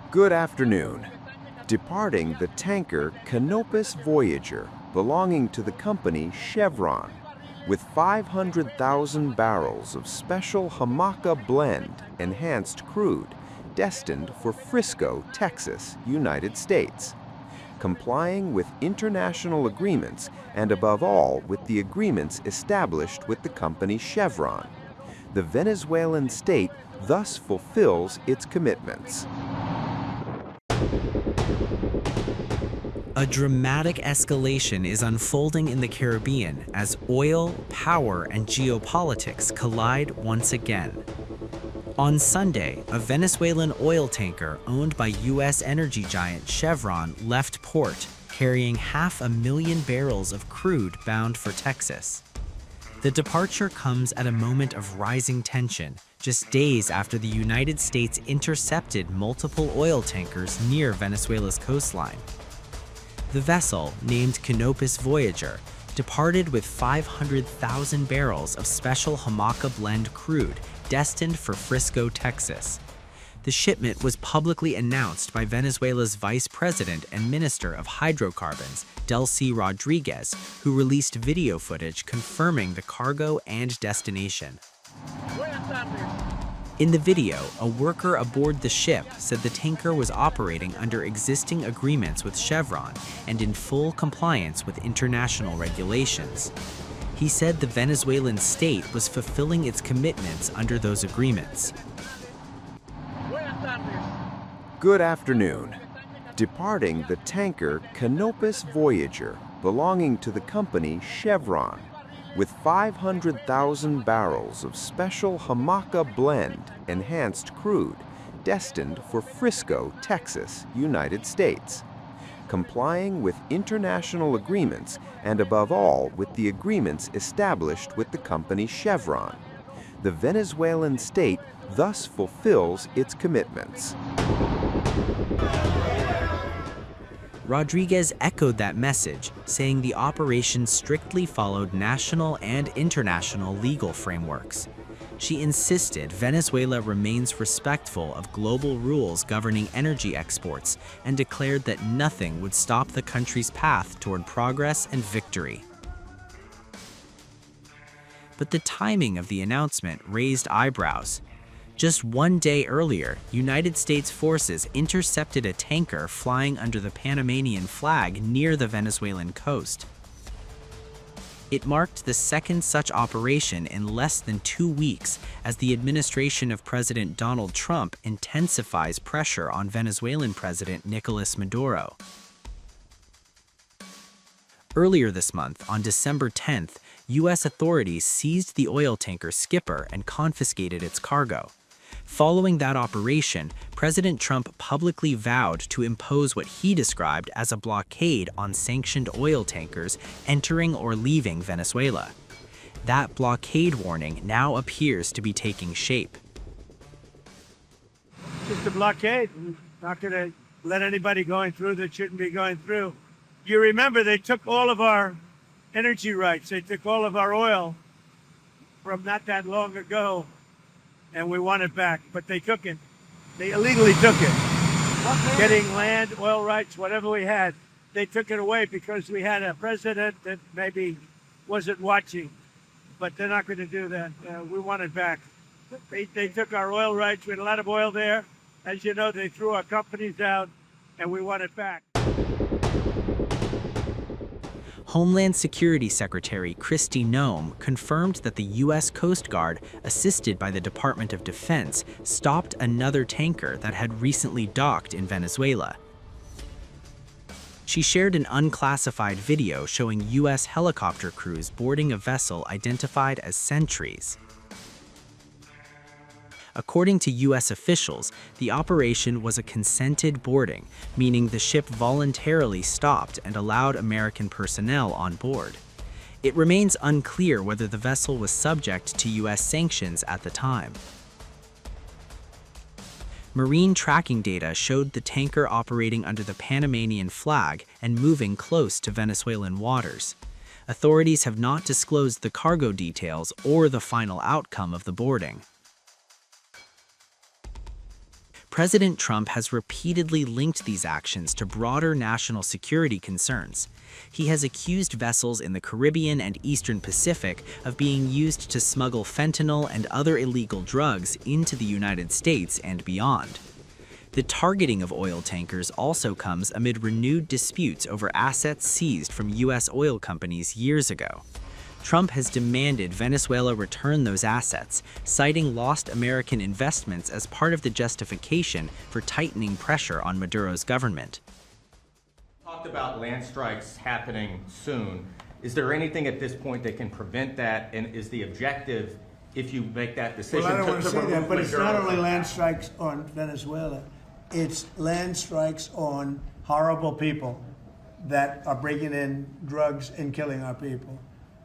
Good afternoon. Departing the tanker Canopus Voyager, belonging to the company Chevron, with 500,000 barrels of special Jamaica blend enhanced crude destined for Frisco, Texas, United States, complying with international agreements and above all with the agreements established with the company Chevron. The Venezuelan state thus fulfills its commitments. A dramatic escalation is unfolding in the Caribbean as oil, power, and geopolitics collide once again. On Sunday, a Venezuelan oil tanker owned by U.S. energy giant Chevron left port, carrying 500,000 barrels of crude bound for Texas. The departure comes at a moment of rising tension, just days after the United States intercepted multiple oil tankers near Venezuela's coastline. The vessel, named Canopus Voyager, departed with 500,000 barrels of special Jamaica blend crude destined for Frisco, Texas. The shipment was publicly announced by Venezuela's Vice President and Minister of Hydrocarbons, Delcy Rodriguez, who released video footage confirming the cargo and destination. In the video, a worker aboard the ship said the tanker was operating under existing agreements with Chevron and in full compliance with international regulations. He said the Venezuelan state was fulfilling its commitments under those agreements. Good afternoon. Departing the tanker Canopus Voyager, belonging to the company Chevron, with 500,000 barrels of special Jamaica blend enhanced crude destined for Frisco, Texas, United States, complying with international agreements and above all with the agreements established with the company Chevron. The Venezuelan state thus fulfills its commitments. Rodriguez echoed that message, saying the operation strictly followed national and international legal frameworks. She insisted Venezuela remains respectful of global rules governing energy exports and declared that nothing would stop the country's path toward progress and victory. But the timing of the announcement raised eyebrows. Just one day earlier, United States forces intercepted a tanker flying under the Panamanian flag near the Venezuelan coast. It marked the second such operation in less than 2 weeks as the administration of President Donald Trump intensifies pressure on Venezuelan President Nicolas Maduro. Earlier this month, on December 10th, U.S. authorities seized the oil tanker Skipper and confiscated its cargo. Following that operation, President Trump publicly vowed to impose what he described as a blockade on sanctioned oil tankers entering or leaving Venezuela. That blockade warning now appears to be taking shape. Just a blockade. We're not going to let anybody going through that shouldn't be going through. You remember they took all of our energy rights. They took all of our oil from not that long ago. And we want it back, but they took it. They illegally took it. Getting land, oil rights, whatever we had, they took it away because we had a president that maybe wasn't watching. But they're not going to do that. We want it back. They took our oil rights. We had a lot of oil there. As you know, they threw our companies out, and we want it back. Homeland Security Secretary Kristi Noem confirmed that the U.S. Coast Guard, assisted by the Department of Defense, stopped another tanker that had recently docked in Venezuela. She shared an unclassified video showing U.S. helicopter crews boarding a vessel identified as Sentries. According to U.S. officials, the operation was a consented boarding, meaning the ship voluntarily stopped and allowed American personnel on board. It remains unclear whether the vessel was subject to U.S. sanctions at the time. Marine tracking data showed the tanker operating under the Panamanian flag and moving close to Venezuelan waters. Authorities have not disclosed the cargo details or the final outcome of the boarding. President Trump has repeatedly linked these actions to broader national security concerns. He has accused vessels in the Caribbean and Eastern Pacific of being used to smuggle fentanyl and other illegal drugs into the United States and beyond. The targeting of oil tankers also comes amid renewed disputes over assets seized from U.S. oil companies years ago. Trump has demanded Venezuela return those assets, citing lost American investments as part of the justification for tightening pressure on Maduro's government. Talked about land strikes happening soon. Is there anything at this point that can prevent that? And is the objective, if you make that decision, Well, I don't want to say that, but it's not Maduro? only land strikes on Venezuela. It's land strikes on horrible people that are bringing in drugs and killing our people.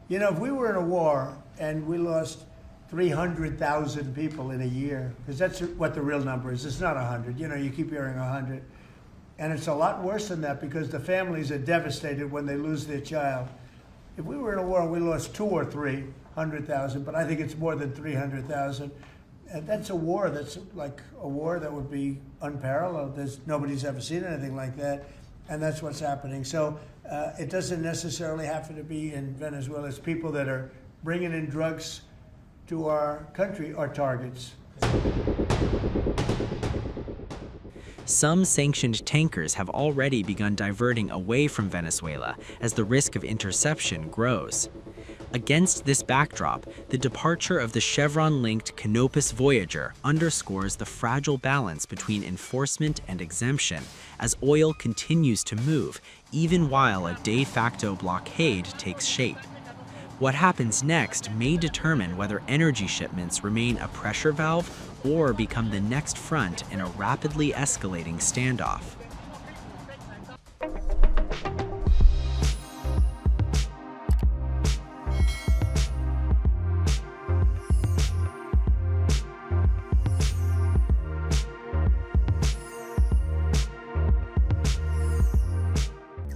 You know, if we were in a war and we lost 300,000 people in a year, because that's what the real number is. It's not 100. You know, you keep hearing 100. And it's a lot worse than that because the families are devastated when they lose their child. If we were in a war and we lost 200,000 or 300,000, but I think it's more than 300,000, and that's a war that's like a war that would be unparalleled. Nobody's ever seen anything like that, and that's what's happening. So it doesn't necessarily have to be in Venezuela. It's people that are bringing in drugs to our country are targets. Some sanctioned tankers have already begun diverting away from Venezuela as the risk of interception grows. Against this backdrop, the departure of the Chevron-linked Canopus Voyager underscores the fragile balance between enforcement and exemption as oil continues to move, even while a de facto blockade takes shape. What happens next may determine whether energy shipments remain a pressure valve or become the next front in a rapidly escalating standoff.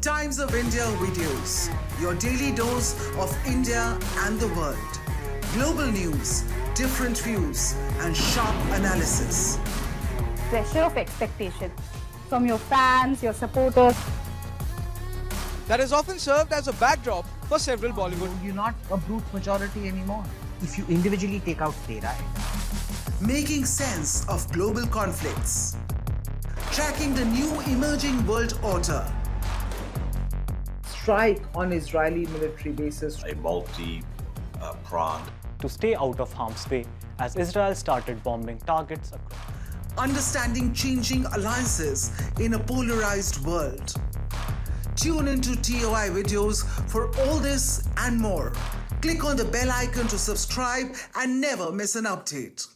Times of India videos, your daily dose of India and the world. Global news, different views, and sharp analysis. Pressure of expectation from your fans, your supporters. That has often served as a backdrop for several Bollywood. You're not a brute majority anymore. If you individually take out data. Making sense of global conflicts. Tracking the new emerging world order. Strike on Israeli military bases. A multi-pronged. To stay out of harm's way as Israel started bombing targets across. Understanding changing alliances in a polarized world. Tune into TOI videos for all this and more. Click on the bell icon to subscribe and never miss an update.